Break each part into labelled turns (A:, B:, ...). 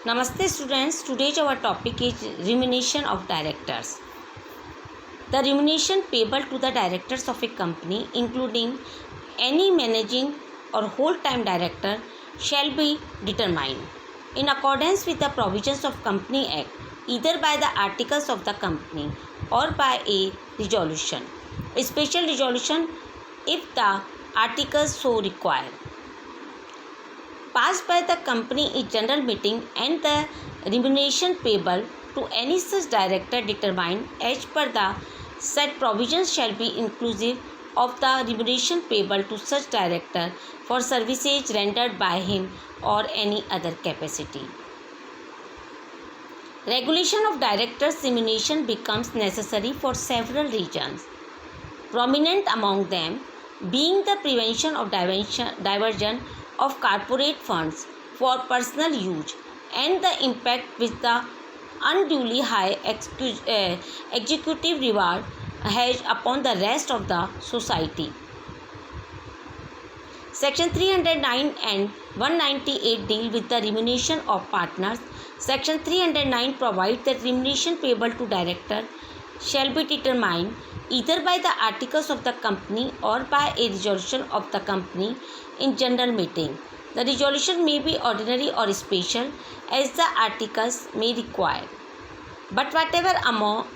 A: Namaste students, today our topic is remuneration of directors. The remuneration payable to the directors of a company, including any managing or whole-time director, shall be determined in accordance with the provisions of Company Act, either by the articles of the company or by a resolution, a special resolution if the articles so require, passed by the company in general meeting, and the remuneration payable to any such director determined as per the said provisions shall be inclusive of the remuneration payable to such director for services rendered by him or any other capacity. Regulation of directors' remuneration becomes necessary for several reasons, prominent among them being the prevention of diversion of corporate funds for personal use and the impact which the unduly high executive reward has upon the rest of the society. Section 309 and 198 deal with the remuneration of partners. Section 309 provides that remuneration payable to director shall be determined either by the articles of the company or by a resolution of the company in general meeting. The resolution may be ordinary or special as the articles may require, but whatever amount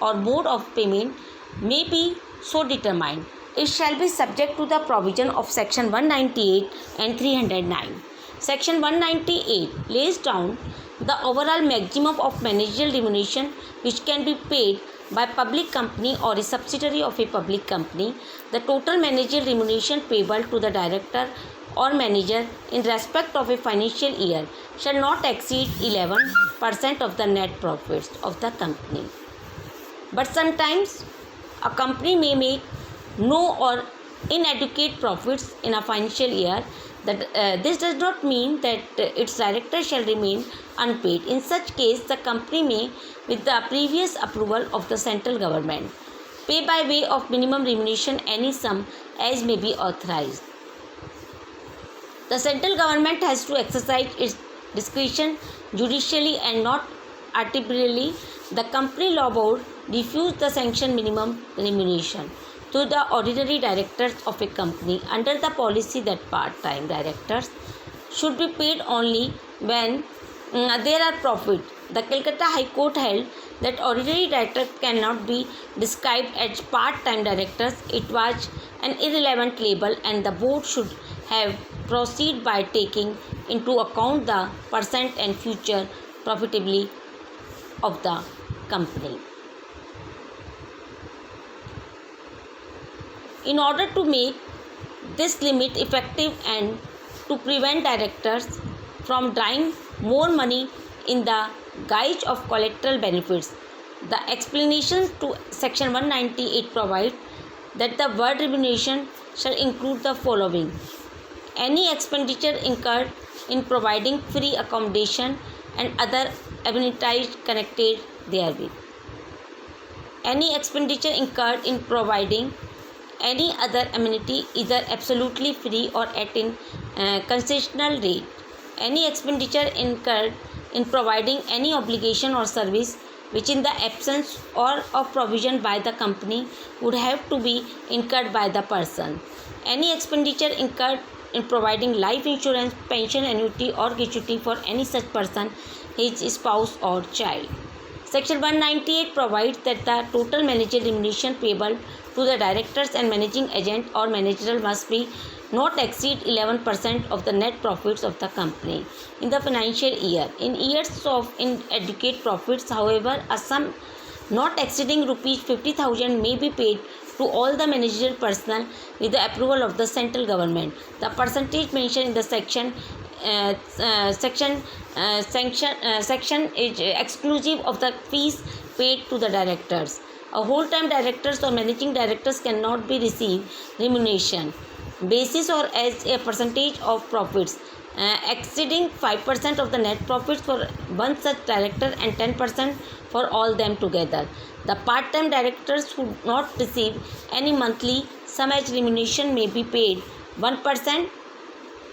A: or mode of payment may be so determined, it shall be subject to the provision of Section 198 and 309. Section 198 lays down the overall maximum of managerial remuneration which can be paid by public company or a subsidiary of a public company. The total managerial remuneration payable to the director or manager in respect of a financial year shall not exceed 11% of the net profits of the company. But sometimes a company may make no or inadequate profits in a financial year. This does not mean that its director shall remain unpaid. In such case, the company may, with the previous approval of the central government, pay by way of minimum remuneration any sum as may be authorized. The central government has to exercise its discretion judicially and not arbitrarily. The company law board refused the sanctioned minimum remuneration to the ordinary directors of a company under the policy that part-time directors should be paid only when there are profit. The Calcutta High Court held that ordinary directors cannot be described as part-time directors. It was an irrelevant label, and the board should have proceeded by taking into account the present and future profitability of the company. In order to make this limit effective and to prevent directors from drawing more money in the guise of collateral benefits, the explanations to Section 198 provide that the word remuneration shall include the following: any expenditure incurred in providing free accommodation and other amenities connected therewith, any expenditure incurred in providing any other amenity either absolutely free or at an concessional rate, any expenditure incurred in providing any obligation or service which in the absence or of provision by the company would have to be incurred by the person, any expenditure incurred in providing life insurance, pension, annuity or gratuity for any such person, his spouse or child. Section 198 provides that the total managerial remuneration payable to the directors and managing agent or managerial must be not exceed 11% of the net profits of the company in the financial year. In years of inadequate profits, however, a sum not exceeding rupees 50,000 may be paid to all the managerial personnel with the approval of the central government. The percentage mentioned in the section is exclusive of the fees paid to the directors. A whole-time directors or managing directors cannot be received remuneration basis or as a percentage of profits exceeding 5% of the net profits for one such director and 10% for all them together. The part-time directors who not receive any monthly sum as remuneration may be paid 1%